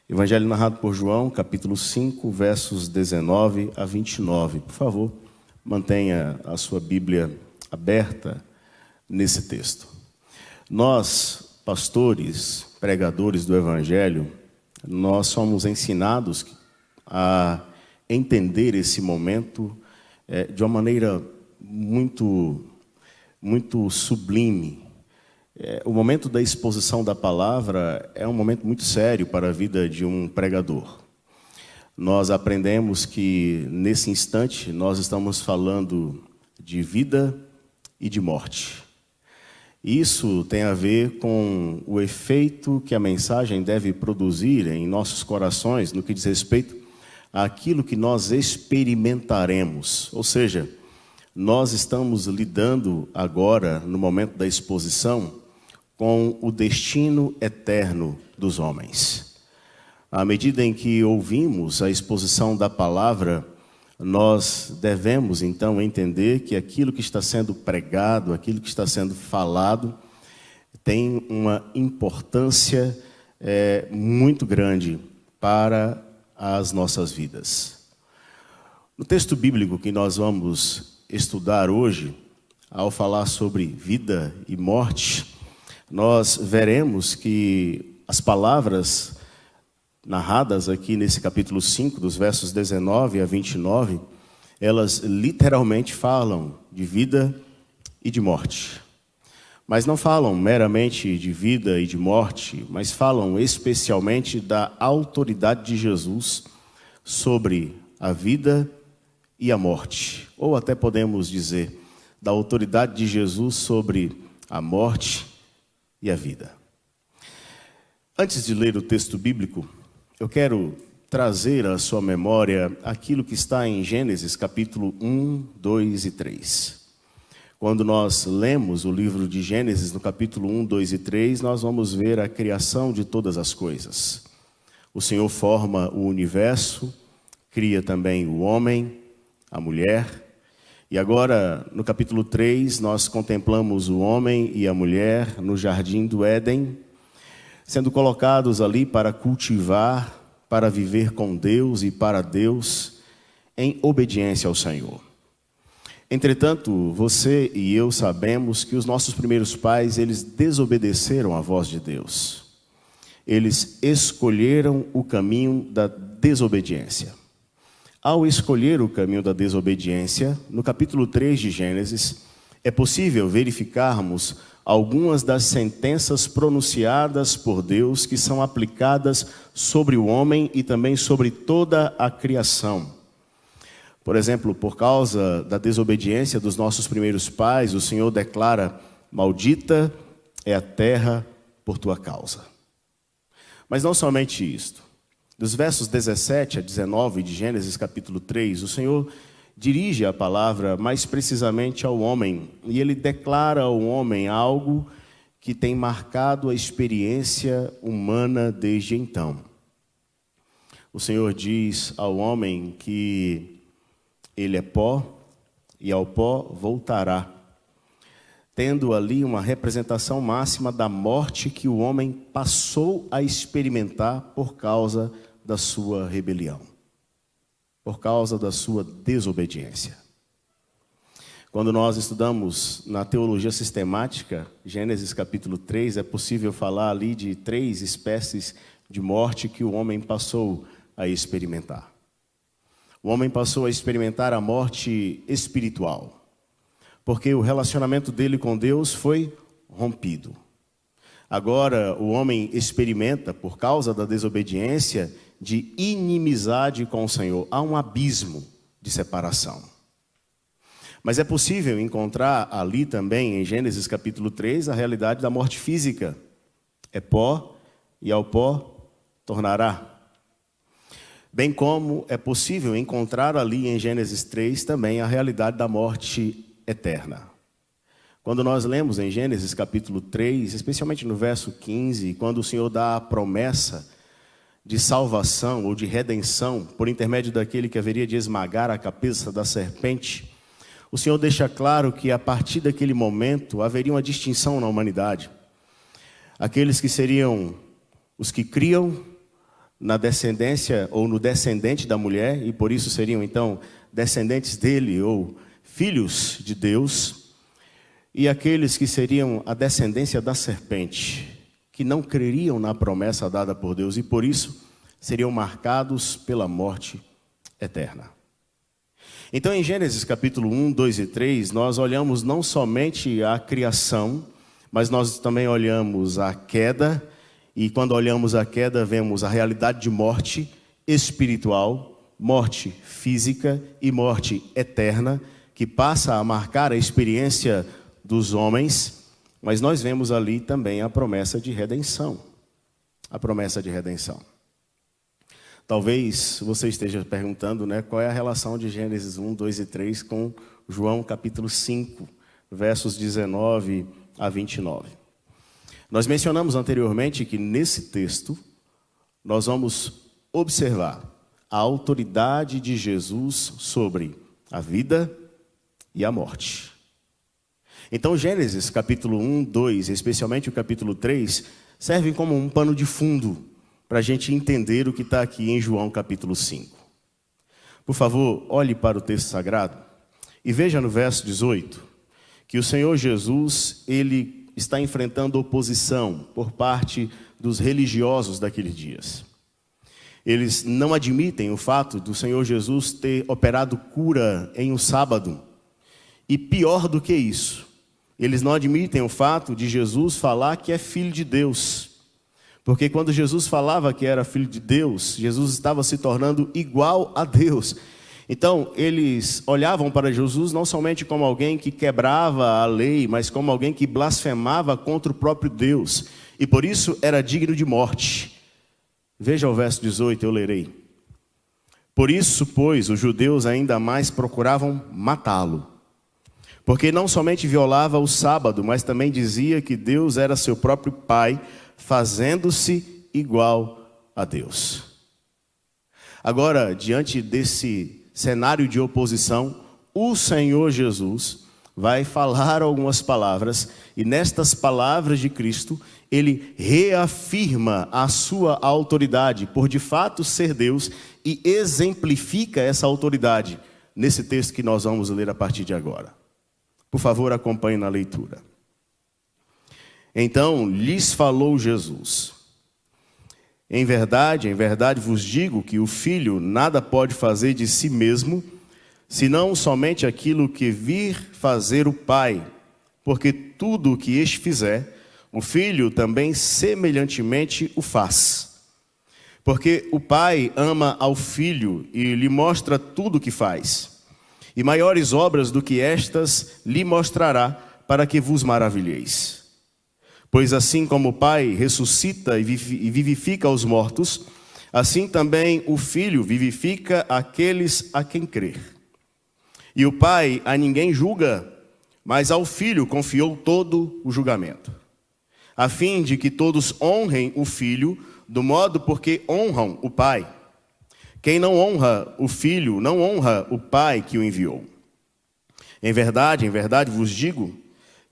Evangelho narrado por João, capítulo 5, versos 19 a 29. Por favor, mantenha a sua Bíblia aberta nesse texto. Nós, pastores, pregadores do Evangelho, nós somos ensinados a entender esse momento de uma maneira muito sublime. O momento da exposição da palavra é um momento muito sério para a vida de um pregador. Nós aprendemos que, nesse instante, nós estamos falando de vida e de morte. Isso tem a ver com o efeito que a mensagem deve produzir em nossos corações no que diz respeito àquilo que nós experimentaremos. Ou seja, nós estamos lidando agora, no momento da exposição, com o destino eterno dos homens. À medida em que ouvimos a exposição da palavra, nós devemos então entender que aquilo que está sendo pregado, aquilo que está sendo falado, tem uma importância muito grande para as nossas vidas. No texto bíblico que nós vamos estudar hoje, ao falar sobre vida e morte, nós veremos que as palavras narradas aqui nesse capítulo 5, dos versos 19 a 29, elas literalmente falam de vida e de morte. Mas não falam meramente de vida e de morte, mas falam especialmente da autoridade de Jesus sobre a vida e a morte. Ou até podemos dizer, da autoridade de Jesus sobre a morte e a vida. Antes de ler o texto bíblico, eu quero trazer à sua memória aquilo que está em Gênesis capítulo 1, 2 e 3. Quando nós lemos o livro de Gênesis no capítulo 1, 2 e 3, nós vamos ver a criação de todas as coisas. O Senhor forma o universo, cria também o homem, a mulher. E agora, no capítulo 3, nós contemplamos o homem e a mulher no jardim do Éden, sendo colocados ali para cultivar, para viver com Deus e para Deus, em obediência ao Senhor. Entretanto, você e eu sabemos que os nossos primeiros pais, eles desobedeceram à voz de Deus. Eles escolheram o caminho da desobediência. Ao escolher o caminho da desobediência, no capítulo 3 de Gênesis, é possível verificarmos algumas das sentenças pronunciadas por Deus que são aplicadas sobre o homem e também sobre toda a criação. Por exemplo, por causa da desobediência dos nossos primeiros pais, o Senhor declara: maldita é a terra por tua causa. Mas não somente isto. Dos versos 17 a 19 de Gênesis capítulo 3, o Senhor dirige a palavra mais precisamente ao homem, e ele declara ao homem algo que tem marcado a experiência humana desde então. O Senhor diz ao homem que ele é pó e ao pó voltará, tendo ali uma representação máxima da morte que o homem passou a experimentar por causa da sua rebelião, por causa da sua desobediência. Quando nós estudamos na teologia sistemática, Gênesis capítulo 3, é possível falar ali de 3 espécies de morte que o homem passou a experimentar. O homem passou a experimentar a morte espiritual, porque o relacionamento dele com Deus foi rompido. Agora o homem experimenta, por causa da desobediência, de inimizade com o Senhor. Há um abismo de separação. Mas é possível encontrar ali também, em Gênesis capítulo 3, a realidade da morte física. É pó e ao pó tornará. Bem como é possível encontrar ali em Gênesis 3 também a realidade da morte eterna. Quando nós lemos em Gênesis capítulo 3, especialmente no verso 15, quando o Senhor dá a promessa de salvação ou de redenção por intermédio daquele que haveria de esmagar a cabeça da serpente, o Senhor deixa claro que a partir daquele momento haveria uma distinção na humanidade. Aqueles que seriam os que criam na descendência ou no descendente da mulher, e por isso seriam então descendentes dele ou filhos de Deus, e aqueles que seriam a descendência da serpente, que não creriam na promessa dada por Deus e por isso seriam marcados pela morte eterna. Então, em Gênesis capítulo 1, 2 e 3, nós olhamos não somente a criação, mas nós também olhamos a queda, e quando olhamos a queda, vemos a realidade de morte espiritual, morte física e morte eterna, que passa a marcar a experiência dos homens, mas nós vemos ali também a promessa de redenção. A promessa de redenção. Talvez você esteja perguntando, qual é a relação de Gênesis 1, 2 e 3 com João capítulo 5, versos 19 a 29. Nós mencionamos anteriormente que nesse texto nós vamos observar a autoridade de Jesus sobre a vida e a morte. Então Gênesis capítulo 1, 2, especialmente o capítulo 3, servem como um pano de fundo para a gente entender o que está aqui em João capítulo 5. Por favor, olhe para o texto sagrado e veja no verso 18 que o Senhor Jesus, ele está enfrentando oposição por parte dos religiosos daqueles dias. Eles não admitem o fato do Senhor Jesus ter operado cura em um sábado. E pior do que isso, eles não admitem o fato de Jesus falar que é filho de Deus. Porque quando Jesus falava que era filho de Deus, Jesus estava se tornando igual a Deus. Então, eles olhavam para Jesus não somente como alguém que quebrava a lei, mas como alguém que blasfemava contra o próprio Deus. E por isso era digno de morte. Veja o verso 18, eu lerei. Por isso, pois, os judeus ainda mais procuravam matá-lo. Porque não somente violava o sábado, mas também dizia que Deus era seu próprio Pai, fazendo-se igual a Deus. Agora, diante desse cenário de oposição, o Senhor Jesus vai falar algumas palavras, e nestas palavras de Cristo, ele reafirma a sua autoridade, por de fato ser Deus, e exemplifica essa autoridade nesse texto que nós vamos ler a partir de agora. Por favor, acompanhe na leitura. Então lhes falou Jesus: em verdade vos digo que o Filho nada pode fazer de si mesmo, senão somente aquilo que vir fazer o Pai, porque tudo o que este fizer, o Filho também semelhantemente o faz. Porque o Pai ama ao Filho e lhe mostra tudo o que faz. E maiores obras do que estas lhe mostrará, para que vos maravilheis. Pois assim como o Pai ressuscita e vivifica os mortos, assim também o Filho vivifica aqueles a quem crer. E o Pai a ninguém julga, mas ao Filho confiou todo o julgamento, a fim de que todos honrem o Filho do modo porque honram o Pai. Quem não honra o Filho, não honra o Pai que o enviou. Em verdade vos digo,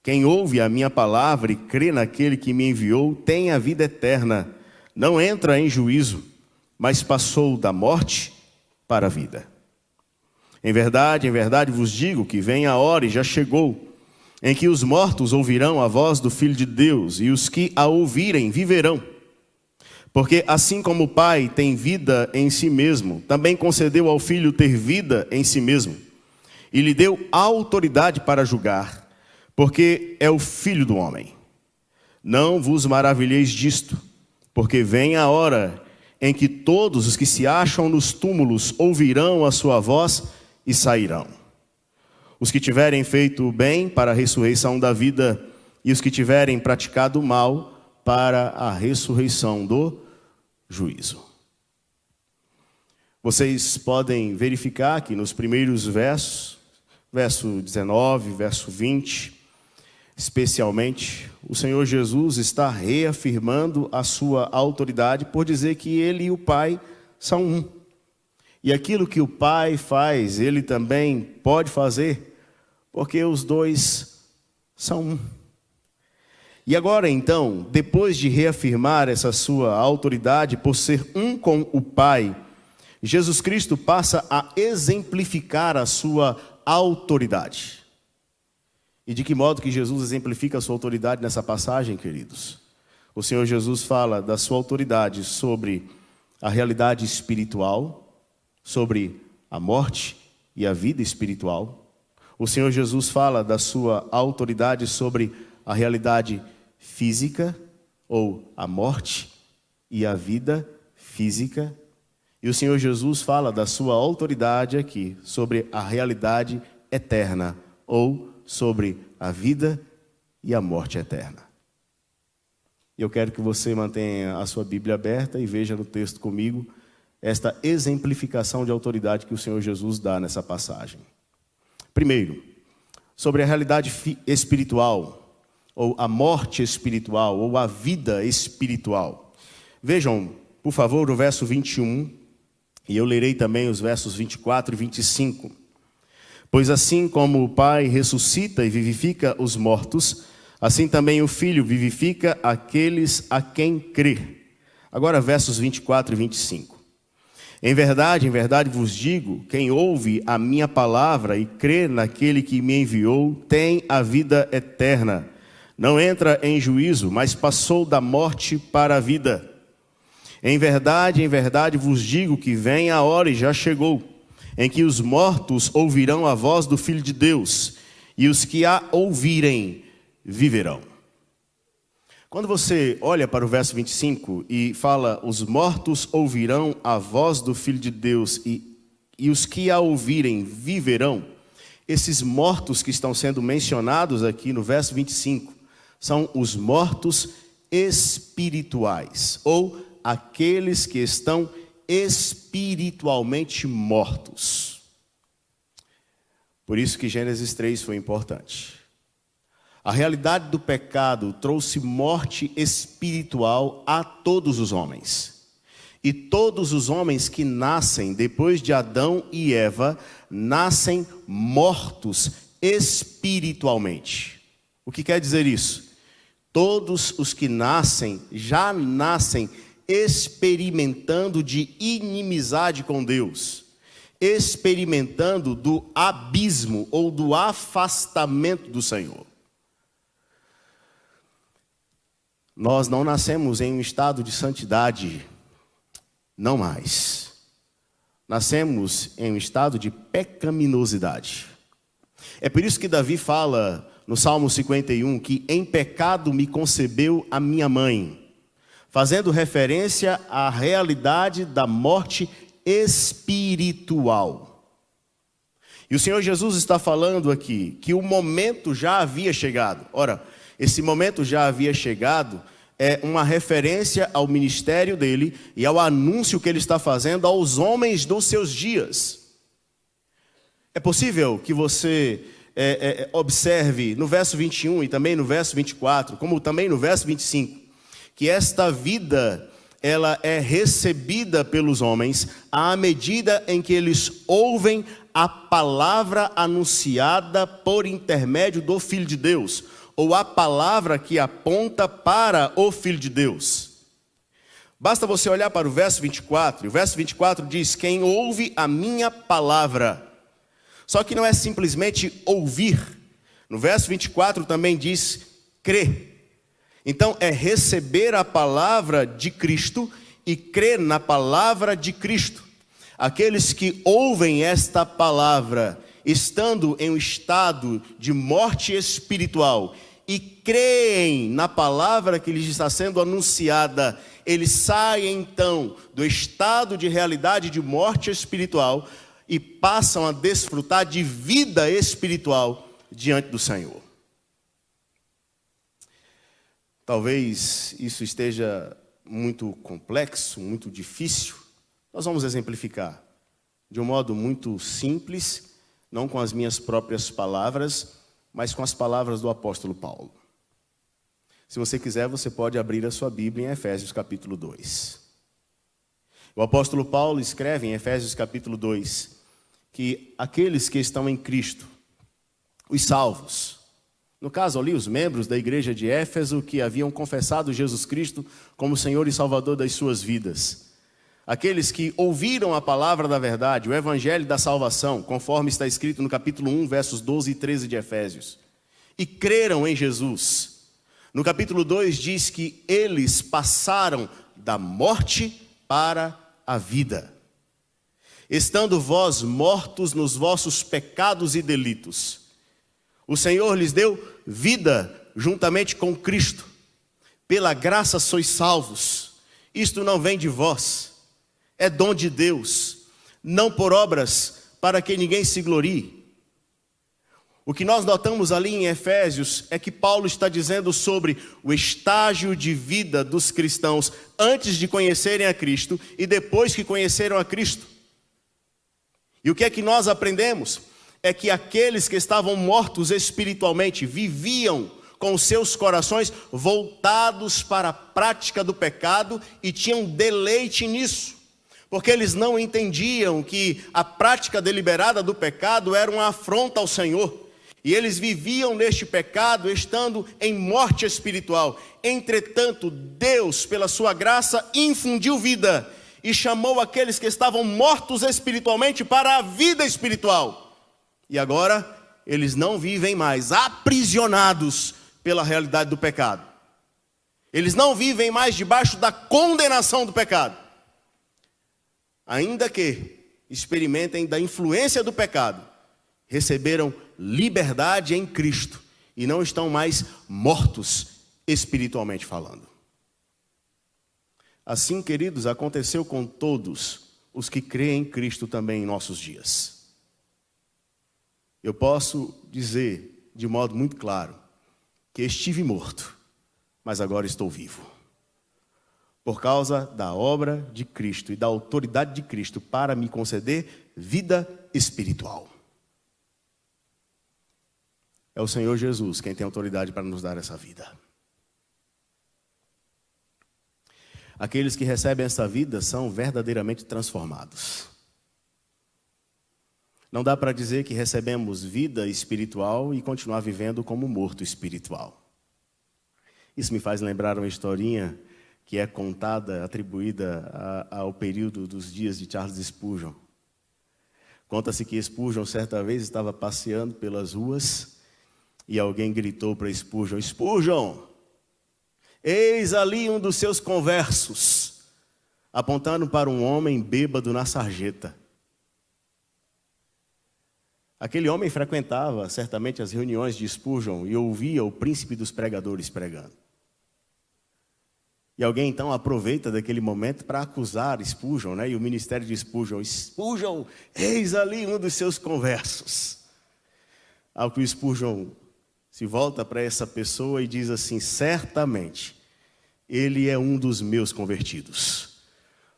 quem ouve a minha palavra e crê naquele que me enviou, tem a vida eterna, não entra em juízo, mas passou da morte para a vida. Em verdade vos digo que vem a hora e já chegou, em que os mortos ouvirão a voz do Filho de Deus, e os que a ouvirem viverão. Porque assim como o Pai tem vida em si mesmo, também concedeu ao Filho ter vida em si mesmo, e lhe deu autoridade para julgar, porque é o Filho do homem. Não vos maravilheis disto, porque vem a hora em que todos os que se acham nos túmulos ouvirão a sua voz e sairão. Os que tiverem feito o bem para a ressurreição da vida, e os que tiverem praticado o mal para a ressurreição do juízo. Vocês podem verificar que nos primeiros versos, verso 19, verso 20, especialmente, o Senhor Jesus está reafirmando a sua autoridade por dizer que ele e o Pai são um. E aquilo que o Pai faz, ele também pode fazer, porque os dois são um. E agora então, depois de reafirmar essa sua autoridade por ser um com o Pai, Jesus Cristo passa a exemplificar a sua autoridade. E de que modo que Jesus exemplifica a sua autoridade nessa passagem, queridos? O Senhor Jesus fala da sua autoridade sobre a realidade espiritual, sobre a morte e a vida espiritual. O Senhor Jesus fala da sua autoridade sobre a realidade física, ou a morte e a vida física. E o Senhor Jesus fala da sua autoridade aqui sobre a realidade eterna, ou sobre a vida e a morte eterna. Eu quero que você mantenha a sua Bíblia aberta e veja no texto comigo esta exemplificação de autoridade que o Senhor Jesus dá nessa passagem. Primeiro, sobre a realidade espiritual, ou a morte espiritual, ou a vida espiritual. Vejam, por favor, o verso 21, e eu lerei também os versos 24 e 25. Pois assim como o Pai ressuscita e vivifica os mortos, assim também o Filho vivifica aqueles a quem crê. Agora versos 24 e 25. Em verdade vos digo, quem ouve a minha palavra e crê naquele que me enviou, tem a vida eterna. Não entra em juízo, mas passou da morte para a vida. Em verdade vos digo que vem a hora e já chegou, em que os mortos ouvirão a voz do Filho de Deus, e os que a ouvirem viverão. Quando você olha para o verso 25 e fala, os mortos ouvirão a voz do Filho de Deus, e os que a ouvirem viverão, esses mortos que estão sendo mencionados aqui no verso 25, são os mortos espirituais, ou aqueles que estão espiritualmente mortos. Por isso que Gênesis 3 foi importante. A realidade do pecado trouxe morte espiritual a todos os homens. E todos os homens que nascem depois de Adão e Eva, nascem mortos espiritualmente. O que quer dizer isso? Todos os que nascem, já nascem experimentando de inimizade com Deus, experimentando do abismo ou do afastamento do Senhor. Nós não nascemos em um estado de santidade, não mais. Nascemos em um estado de pecaminosidade. É por isso que Davi fala no Salmo 51 que em pecado me concebeu a minha mãe, fazendo referência à realidade da morte espiritual. E o Senhor Jesus está falando aqui que o momento já havia chegado. Ora, esse momento já havia chegado é uma referência ao ministério dele e ao anúncio que ele está fazendo aos homens dos seus dias. É possível que você observe no verso 21 e também no verso 24, como também no verso 25, que esta vida, ela é recebida pelos homens à medida em que eles ouvem a palavra anunciada por intermédio do Filho de Deus, ou a palavra que aponta para o Filho de Deus. Basta você olhar para o verso 24, e o verso 24 diz, quem ouve a minha palavra. Só que não é simplesmente ouvir. No verso 24 também diz crer. Então é receber a palavra de Cristo e crer na palavra de Cristo. Aqueles que ouvem esta palavra, estando em um estado de morte espiritual e creem na palavra que lhes está sendo anunciada, eles saem então do estado de realidade de morte espiritual e passam a desfrutar de vida espiritual diante do Senhor. Talvez isso esteja muito complexo, muito difícil. Nós vamos exemplificar de um modo muito simples, não com as minhas próprias palavras, mas com as palavras do apóstolo Paulo. Se você quiser, você pode abrir a sua Bíblia em Efésios capítulo 2. O apóstolo Paulo escreve em Efésios capítulo 2 que aqueles que estão em Cristo, os salvos, no caso ali os membros da igreja de Éfeso que haviam confessado Jesus Cristo como Senhor e Salvador das suas vidas, aqueles que ouviram a palavra da verdade, o evangelho da salvação, conforme está escrito no capítulo 1, versos 12 e 13 de Efésios, e creram em Jesus. No capítulo 2 diz que eles passaram da morte para a vida. Estando vós mortos nos vossos pecados e delitos, o Senhor lhes deu vida juntamente com Cristo. Pela graça sois salvos. Isto não vem de vós, é dom de Deus, não por obras, para que ninguém se glorie. O que nós notamos ali em Efésios é que Paulo está dizendo sobre o estágio de vida dos cristãos antes de conhecerem a Cristo e depois que conheceram a Cristo. E o que é que nós aprendemos? É que aqueles que estavam mortos espiritualmente viviam com seus corações voltados para a prática do pecado e tinham deleite nisso, porque eles não entendiam que a prática deliberada do pecado era uma afronta ao Senhor. E eles viviam neste pecado, estando em morte espiritual. Entretanto, Deus, pela sua graça, infundiu vida e chamou aqueles que estavam mortos espiritualmente para a vida espiritual. E agora, eles não vivem mais aprisionados pela realidade do pecado. Eles não vivem mais debaixo da condenação do pecado. Ainda que experimentem da influência do pecado, receberam liberdade em Cristo e não estão mais mortos espiritualmente falando. Assim, queridos, aconteceu com todos os que creem em Cristo também em nossos dias. Eu posso dizer de modo muito claro que estive morto, mas agora estou vivo. Por causa da obra de Cristo e da autoridade de Cristo para me conceder vida espiritual. É o Senhor Jesus quem tem autoridade para nos dar essa vida. Aqueles que recebem essa vida são verdadeiramente transformados. Não dá para dizer que recebemos vida espiritual e continuar vivendo como morto espiritual. Isso me faz lembrar uma historinha que é contada, atribuída ao período dos dias de Charles Spurgeon. Conta-se que Spurgeon certa vez estava passeando pelas ruas e alguém gritou para Spurgeon: Spurgeon, eis ali um dos seus conversos, apontando para um homem bêbado na sarjeta. Aquele homem frequentava certamente as reuniões de Spurgeon e ouvia o príncipe dos pregadores pregando. E alguém então aproveita daquele momento para acusar Spurgeon, né? E o ministério de Spurgeon: Spurgeon, eis ali um dos seus conversos. Ao que o Spurgeon se volta para essa pessoa e diz assim: certamente, ele é um dos meus convertidos.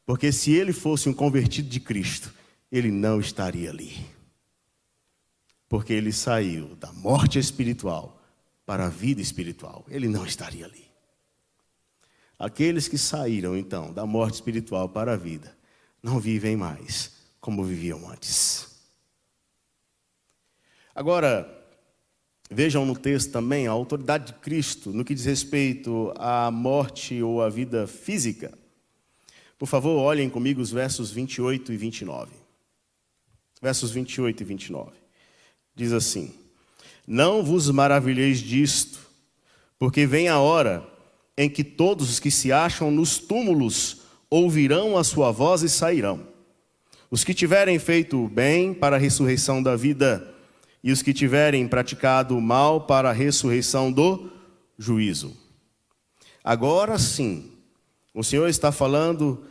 Porque se ele fosse um convertido de Cristo, ele não estaria ali. Porque ele saiu da morte espiritual para a vida espiritual. Ele não estaria ali. Aqueles que saíram, então, da morte espiritual para a vida, não vivem mais como viviam antes. Agora, vejam no texto também a autoridade de Cristo no que diz respeito à morte ou à vida física. Por favor, olhem comigo os versos 28 e 29. Versos 28 e 29. Diz assim: não vos maravilheis disto, porque vem a hora em que todos os que se acham nos túmulos ouvirão a sua voz e sairão. Os que tiverem feito o bem para a ressurreição da vida, e os que tiverem praticado o mal para a ressurreição do juízo. Agora sim, o Senhor está falando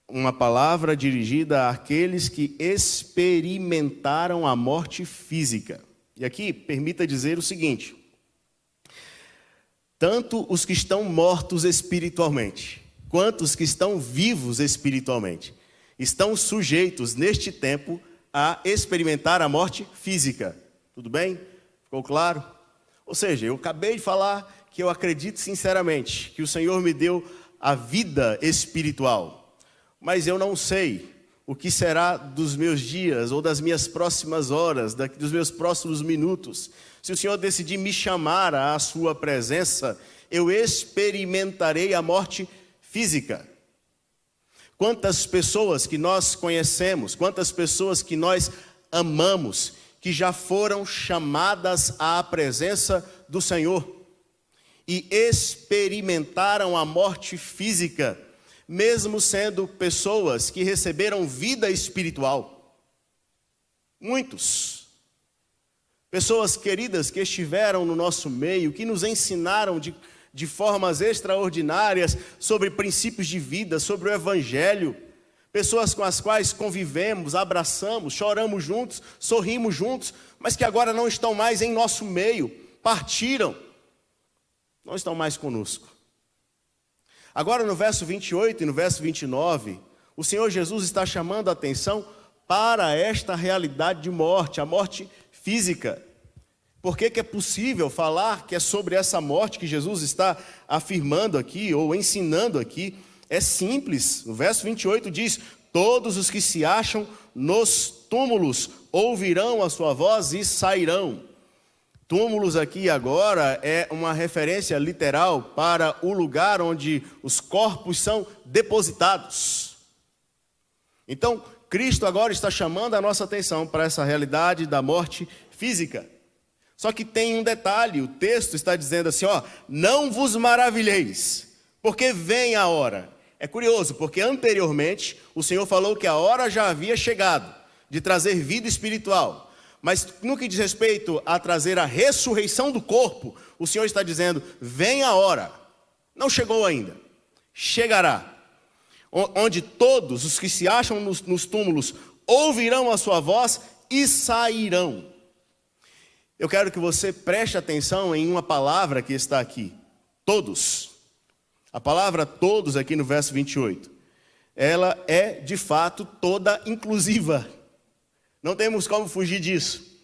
uma palavra dirigida àqueles que experimentaram a morte física. E aqui, permita dizer o seguinte: tanto os que estão mortos espiritualmente, quanto os que estão vivos espiritualmente, estão sujeitos neste tempo a experimentar a morte física. Tudo bem? Ficou claro? Ou seja, eu acabei de falar que eu acredito sinceramente que o Senhor me deu a vida espiritual, mas eu não sei o que será dos meus dias ou das minhas próximas horas, dos meus próximos minutos. Se o Senhor decidir me chamar à sua presença, eu experimentarei a morte física. Quantas pessoas que nós conhecemos, quantas pessoas que nós amamos, que já foram chamadas à presença do Senhor e experimentaram a morte física, mesmo sendo pessoas que receberam vida espiritual. Muitos. Pessoas queridas que estiveram no nosso meio, que nos ensinaram de formas extraordinárias sobre princípios de vida, sobre o Evangelho. Pessoas com as quais convivemos, abraçamos, choramos juntos, sorrimos juntos, mas que agora não estão mais em nosso meio, partiram, não estão mais conosco. Agora no verso 28 e no verso 29, o Senhor Jesus está chamando a atenção para esta realidade de morte, a morte física. Por que é possível falar que é sobre essa morte que Jesus está afirmando aqui, ou ensinando aqui? É simples, o verso 28 diz: todos os que se acham nos túmulos ouvirão a sua voz e sairão. Túmulos aqui agora é uma referência literal para o lugar onde os corpos são depositados. Então, Cristo agora está chamando a nossa atenção para essa realidade da morte física. Só que tem um detalhe, o texto está dizendo assim, não vos maravilheis, porque vem a hora. É curioso, porque anteriormente o Senhor falou que a hora já havia chegado de trazer vida espiritual. Mas no que diz respeito a trazer a ressurreição do corpo, o Senhor está dizendo, vem a hora. Não chegou ainda, chegará. Onde todos os que se acham nos túmulos ouvirão a sua voz e sairão. Eu quero que você preste atenção em uma palavra que está aqui. Todos. A palavra todos aqui no verso 28. Ela é de fato toda inclusiva. Não temos como fugir disso.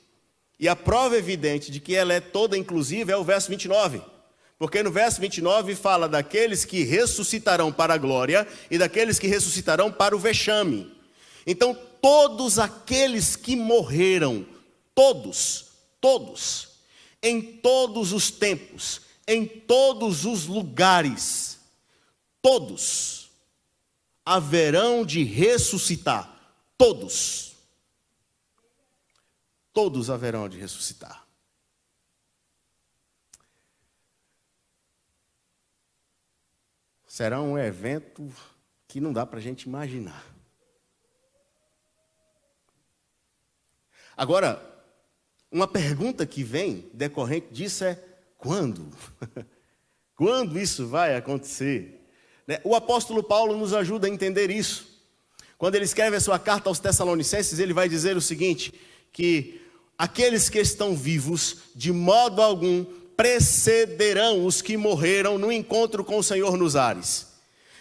E a prova evidente de que ela é toda inclusiva é o verso 29. Porque no verso 29 fala daqueles que ressuscitarão para a glória e daqueles que ressuscitarão para o vexame. Então todos aqueles que morreram, todos, em todos os tempos, em todos os lugares, todos haverão de ressuscitar. Todos haverão de ressuscitar. Será um evento que não dá para a gente imaginar. Agora, uma pergunta que vem decorrente disso é: quando? Quando isso vai acontecer? O apóstolo Paulo nos ajuda a entender isso. Quando ele escreve a sua carta aos Tessalonicenses, ele vai dizer o seguinte, que aqueles que estão vivos, de modo algum, precederão os que morreram no encontro com o Senhor nos ares.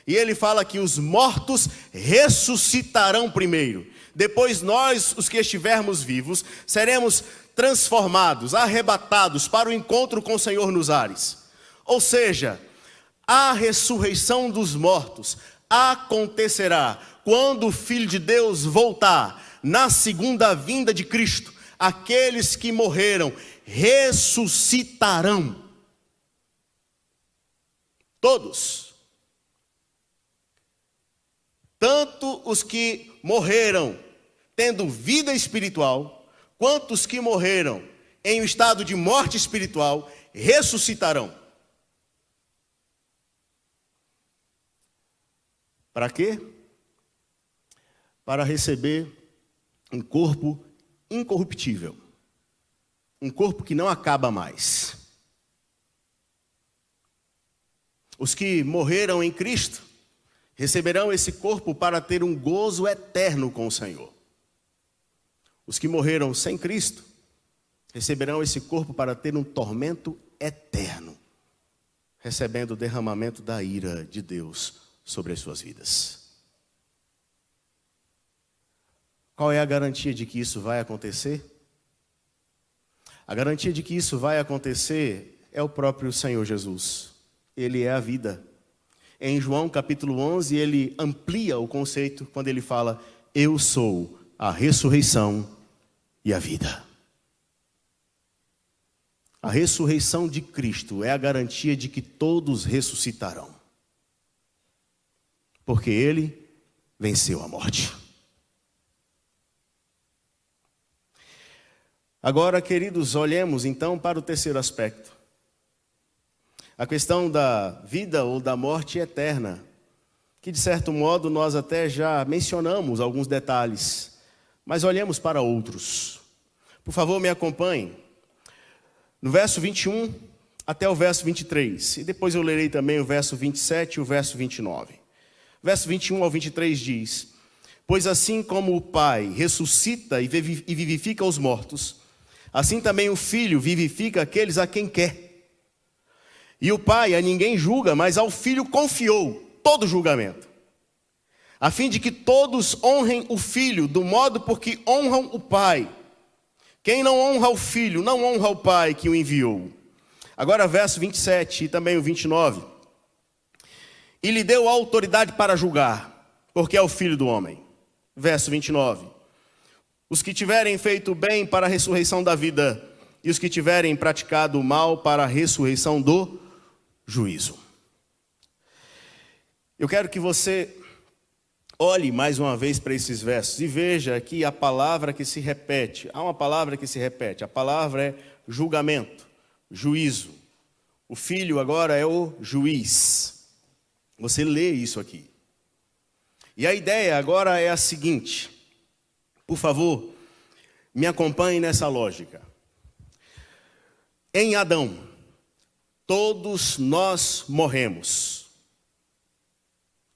E ele fala que os mortos ressuscitarão primeiro. Depois nós, os que estivermos vivos, seremos transformados, arrebatados para o encontro com o Senhor nos ares. Ou seja, a ressurreição dos mortos acontecerá quando o Filho de Deus voltar, na segunda vinda de Cristo. Aqueles que morreram ressuscitarão. Todos. Tanto os que morreram tendo vida espiritual, quanto os que morreram em um estado de morte espiritual, ressuscitarão. Para quê? Para receber um corpo incorruptível. Um corpo que não acaba mais. Os que morreram em Cristo receberão esse corpo para ter um gozo eterno com o Senhor. Os que morreram sem Cristo receberão esse corpo para ter um tormento eterno, recebendo o derramamento da ira de Deus sobre as suas vidas. Qual é a garantia de que isso vai acontecer? A garantia de que isso vai acontecer é o próprio Senhor Jesus. Ele é a vida. Em João capítulo 11, ele amplia o conceito quando ele fala: eu sou a ressurreição e a vida. A ressurreição de Cristo é a garantia de que todos ressuscitarão. Porque ele venceu a morte. Agora, queridos, olhemos então para o terceiro aspecto. A questão da vida ou da morte eterna, que de certo modo nós até já mencionamos alguns detalhes, mas olhemos para outros. Por favor, me acompanhem. No verso 21 até o verso 23, e depois eu lerei também o verso 27 e o verso 29. Verso 21 ao 23 diz: Pois assim como o Pai ressuscita e vivifica os mortos, assim também o Filho vivifica aqueles a quem quer. E o Pai a ninguém julga, mas ao Filho confiou todo julgamento, a fim de que todos honrem o Filho do modo por que honram o Pai. Quem não honra o Filho, não honra o Pai que o enviou. Agora verso 27 e também o 29. E lhe deu autoridade para julgar, porque é o Filho do homem. Verso 29. Os que tiverem feito bem para a ressurreição da vida, e os que tiverem praticado o mal para a ressurreição do juízo. Eu quero que você olhe mais uma vez para esses versos e veja aqui a palavra que se repete. Há uma palavra que se repete, a palavra é julgamento, juízo. O Filho agora é o juiz. Você lê isso aqui. E a ideia agora é a seguinte. Por favor, me acompanhe nessa lógica. Em Adão, todos nós morremos.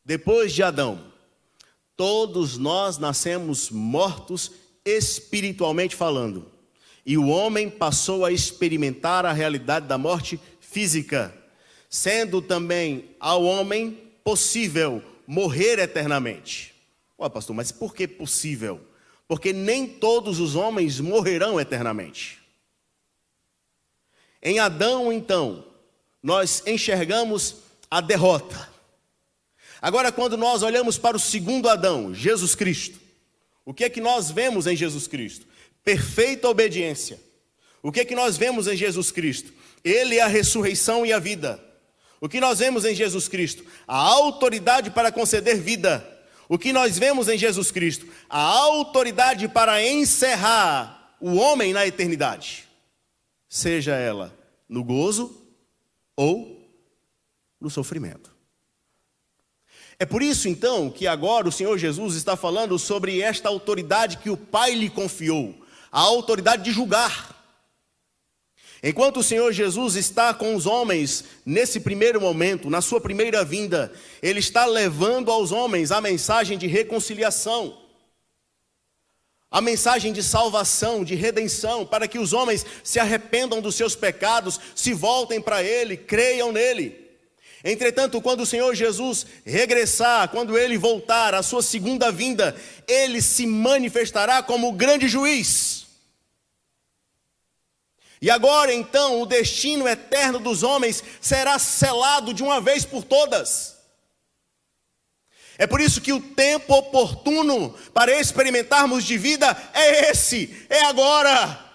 Depois de Adão, todos nós nascemos mortos espiritualmente falando. E o homem passou a experimentar a realidade da morte física, sendo também ao homem possível morrer eternamente. Ó, pastor, mas por que possível? Porque nem todos os homens morrerão eternamente. Em Adão, então, nós enxergamos a derrota. Agora, quando nós olhamos para o segundo Adão, Jesus Cristo, o que é que nós vemos em Jesus Cristo? Perfeita obediência. O que é que nós vemos em Jesus Cristo? Ele é a ressurreição e a vida. O que nós vemos em Jesus Cristo? A autoridade para conceder vida. O que nós vemos em Jesus Cristo? A autoridade para encerrar o homem na eternidade. Seja ela no gozo ou no sofrimento. É por isso, então, que agora o Senhor Jesus está falando sobre esta autoridade que o Pai lhe confiou. A autoridade de julgar. Enquanto o Senhor Jesus está com os homens nesse primeiro momento, na sua primeira vinda, Ele está levando aos homens a mensagem de reconciliação, a mensagem de salvação, de redenção, para que os homens se arrependam dos seus pecados, se voltem para Ele, creiam nele. Entretanto, quando o Senhor Jesus regressar, quando Ele voltar, a sua segunda vinda, Ele se manifestará como o grande juiz. E agora então o destino eterno dos homens será selado de uma vez por todas. É por isso que o tempo oportuno para experimentarmos de vida é esse, é agora.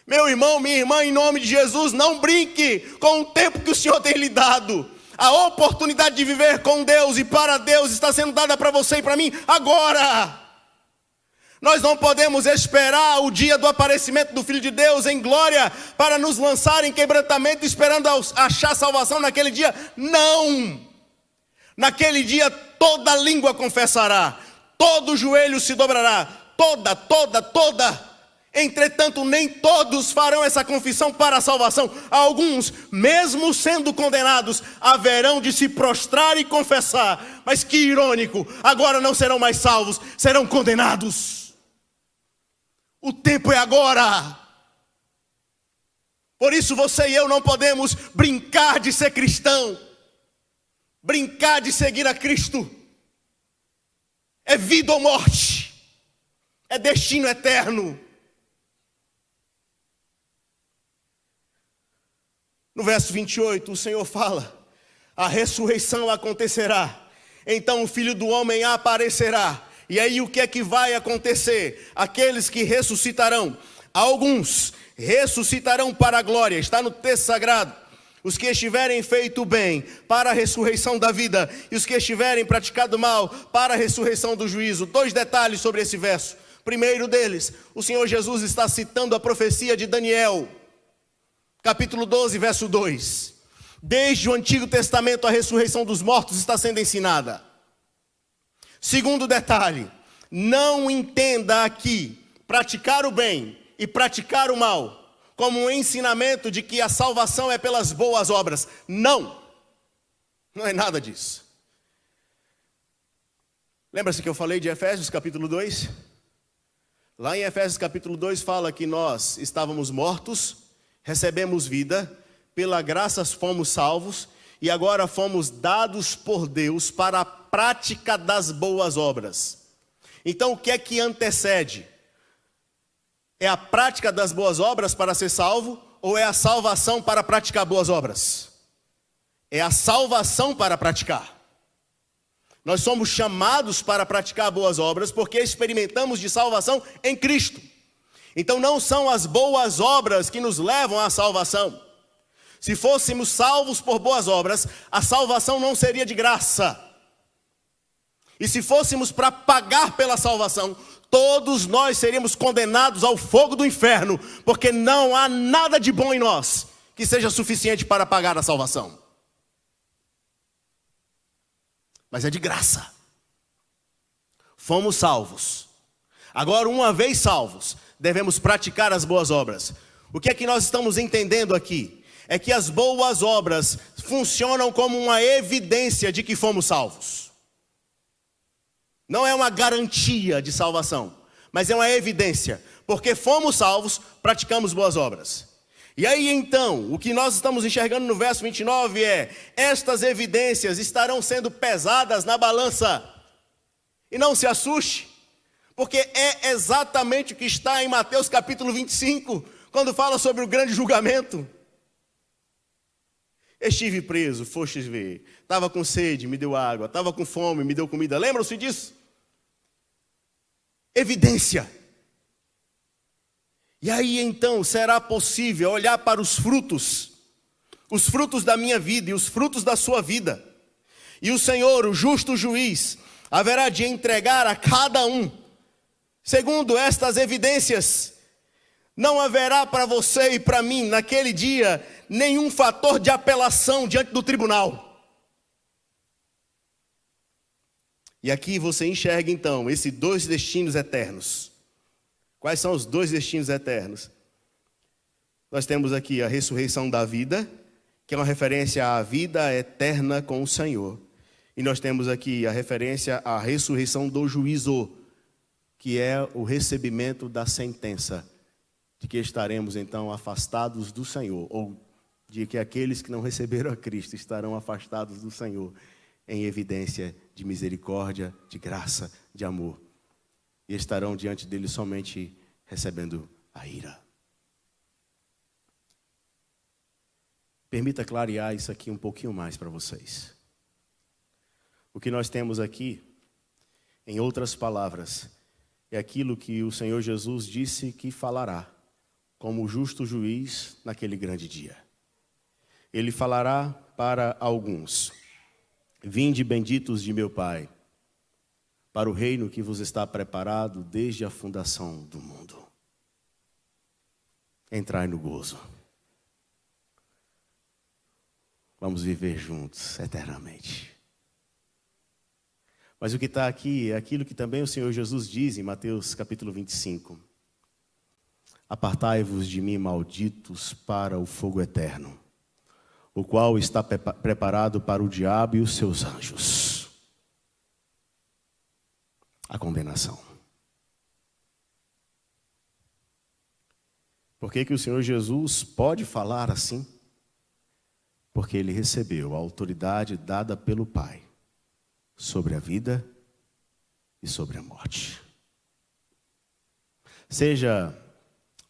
Meu irmão, minha irmã, em nome de Jesus, não brinque com o tempo que o Senhor tem lhe dado. A oportunidade de viver com Deus e para Deus está sendo dada para você e para mim agora. Nós não podemos esperar o dia do aparecimento do Filho de Deus em glória para nos lançar em quebrantamento esperando achar salvação naquele dia. Não! Naquele dia toda língua confessará, todo joelho se dobrará, toda. Entretanto, nem todos farão essa confissão para a salvação. Alguns, mesmo sendo condenados, haverão de se prostrar e confessar. Mas que irônico, agora não serão mais salvos, serão condenados. O tempo é agora. Por isso você e eu não podemos brincar de ser cristão, brincar de seguir a Cristo. É vida ou morte, é destino eterno. No verso 28, o Senhor fala: a ressurreição acontecerá, então o Filho do Homem aparecerá. E aí o que é que vai acontecer? Aqueles que ressuscitarão, alguns ressuscitarão para a glória, está no texto sagrado. os que estiverem feito o bem para a ressurreição da vida, e os que estiverem praticado o mal para a ressurreição do juízo. 2 detalhes sobre esse verso. Primeiro deles, o Senhor Jesus está citando a profecia de Daniel, capítulo 12, verso 2. Desde o Antigo Testamento a ressurreição dos mortos está sendo ensinada. Segundo detalhe, não entenda aqui praticar o bem e praticar o mal como um ensinamento de que a salvação é pelas boas obras. Não é nada disso. Lembra-se que eu falei de Efésios capítulo 2? Lá em Efésios capítulo 2 fala que nós estávamos mortos, recebemos vida, pela graça fomos salvos e agora fomos dados por Deus para a prática das boas obras. Então o que é que antecede? É a prática das boas obras para ser salvo ou é a salvação para praticar boas obras? É a salvação para praticar. Nós somos chamados para praticar boas obras porque experimentamos de salvação em Cristo. Então não são as boas obras que nos levam à salvação. Se fôssemos salvos por boas obras, a salvação não seria de graça. E se fôssemos para pagar pela salvação, todos nós seríamos condenados ao fogo do inferno, porque não há nada de bom em nós que seja suficiente para pagar a salvação. Mas é de graça. Fomos salvos. Agora, uma vez salvos, devemos praticar as boas obras. O que é que nós estamos entendendo aqui? É que as boas obras funcionam como uma evidência de que fomos salvos. Não é uma garantia de salvação, mas é uma evidência. Porque fomos salvos, praticamos boas obras. E aí então, o que nós estamos enxergando no verso 29 é: estas evidências estarão sendo pesadas na balança. E não se assuste, porque é exatamente o que está em Mateus capítulo 25, quando fala sobre o grande julgamento. Estive preso, fostes ver. Estava com sede, me deu água. Estava com fome, me deu comida. Lembram-se disso? Evidência. E aí então será possível olhar para os frutos da minha vida e os frutos da sua vida. E o Senhor, o justo juiz, haverá de entregar a cada um segundo estas evidências. Não haverá para você e para mim, naquele dia, nenhum fator de apelação diante do tribunal. E aqui você enxerga então esses 2 destinos eternos. Quais são os 2 destinos eternos? Nós temos aqui a ressurreição da vida, que é uma referência à vida eterna com o Senhor. E nós temos aqui a referência à ressurreição do juízo, que é o recebimento da sentença, de que estaremos então afastados do Senhor, ou de que aqueles que não receberam a Cristo estarão afastados do Senhor, em evidência de misericórdia, de graça, de amor. E estarão diante dele somente recebendo a ira. Permita clarear isso aqui um pouquinho mais para vocês. O que nós temos aqui, em outras palavras, é aquilo que o Senhor Jesus disse que falará, como justo juiz naquele grande dia. Ele falará para alguns: vinde benditos de meu Pai, para o reino que vos está preparado desde a fundação do mundo. Entrai no gozo. Vamos viver juntos eternamente. Mas o que está aqui é aquilo que também o Senhor Jesus diz em Mateus capítulo 25. Apartai-vos de mim, malditos, para o fogo eterno, o qual está preparado para o diabo e os seus anjos. A condenação. Por que o Senhor Jesus pode falar assim? Porque ele recebeu a autoridade dada pelo Pai sobre a vida e sobre a morte. Seja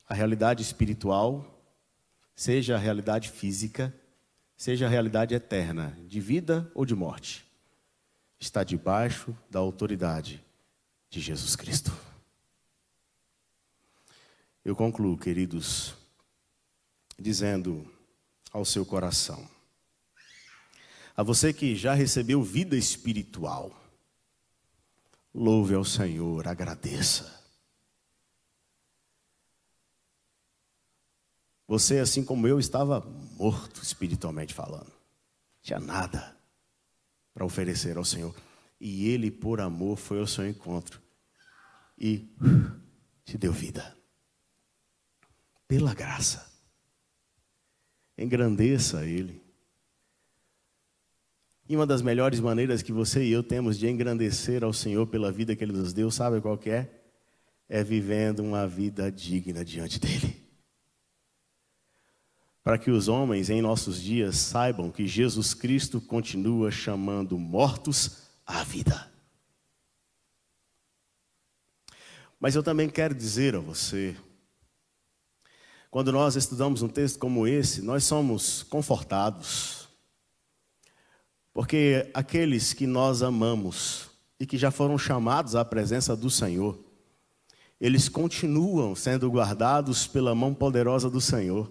a realidade espiritual, seja a realidade física, seja a realidade eterna, de vida ou de morte, está debaixo da autoridade de Jesus Cristo. Eu concluo, queridos, dizendo ao seu coração. A você que já recebeu vida espiritual, louve ao Senhor, agradeça. Você, assim como eu, estava morto espiritualmente falando. Não tinha nada para oferecer ao Senhor. E Ele, por amor, foi ao seu encontro e te deu vida. Pela graça. Engrandeça Ele. E uma das melhores maneiras que você e eu temos de engrandecer ao Senhor pela vida que Ele nos deu, sabe qual que é? É vivendo uma vida digna diante dEle. Para que os homens em nossos dias saibam que Jesus Cristo continua chamando mortos à vida. Mas eu também quero dizer a você, quando nós estudamos um texto como esse, nós somos confortados. Porque aqueles que nós amamos e que já foram chamados à presença do Senhor, eles continuam sendo guardados pela mão poderosa do Senhor.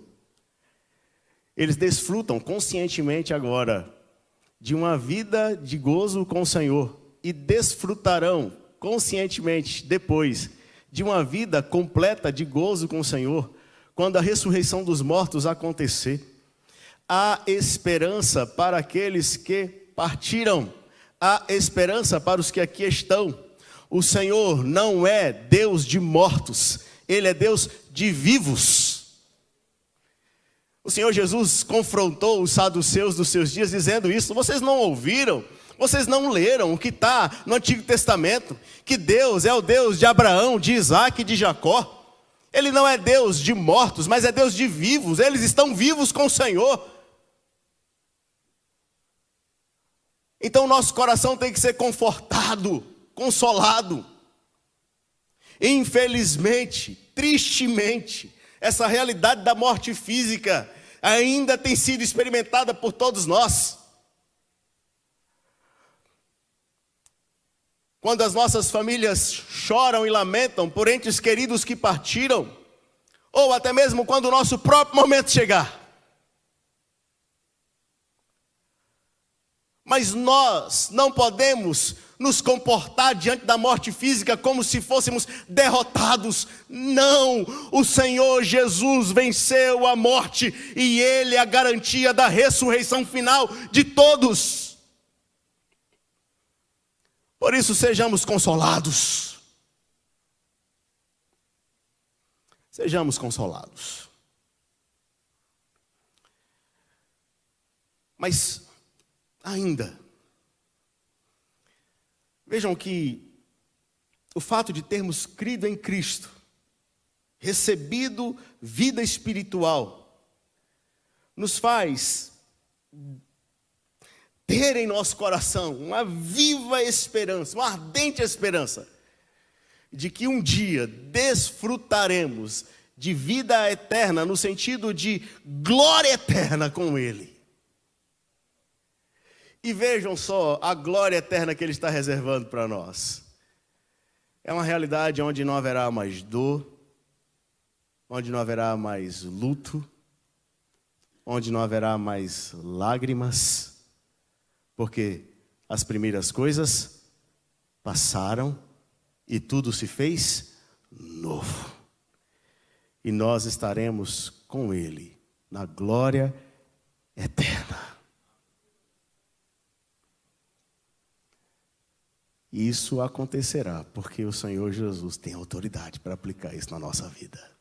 Eles desfrutam conscientemente agora de uma vida de gozo com o Senhor e desfrutarão conscientemente depois de uma vida completa de gozo com o Senhor quando a ressurreição dos mortos acontecer. Há esperança para aqueles que partiram, há esperança para os que aqui estão. O Senhor não é Deus de mortos, Ele é Deus de vivos. O Senhor Jesus confrontou os saduceus dos seus dias dizendo isso. Vocês não ouviram, vocês não leram o que está no Antigo Testamento, que Deus é o Deus de Abraão, de Isaac e de Jacó. Ele não é Deus de mortos, mas é Deus de vivos. Eles estão vivos com o Senhor. Então nosso coração tem que ser confortado, consolado. Infelizmente, tristemente, essa realidade da morte física ainda tem sido experimentada por todos nós. Quando as nossas famílias choram e lamentam por entes queridos que partiram, ou até mesmo quando o nosso próprio momento chegar. Mas nós não podemos nos comportar diante da morte física como se fôssemos derrotados. Não, o Senhor Jesus venceu a morte e Ele é a garantia da ressurreição final de todos. Por isso sejamos consolados. Sejamos consolados. Mas ainda, vejam que o fato de termos crido em Cristo, recebido vida espiritual, nos faz ter em nosso coração uma viva esperança, uma ardente esperança, de que um dia desfrutaremos de vida eterna, no sentido de glória eterna com Ele. E vejam só a glória eterna que Ele está reservando para nós. É uma realidade onde não haverá mais dor, onde não haverá mais luto, onde não haverá mais lágrimas, porque as primeiras coisas passaram e tudo se fez novo. E nós estaremos com Ele na glória eterna. E isso acontecerá porque o Senhor Jesus tem autoridade para aplicar isso na nossa vida.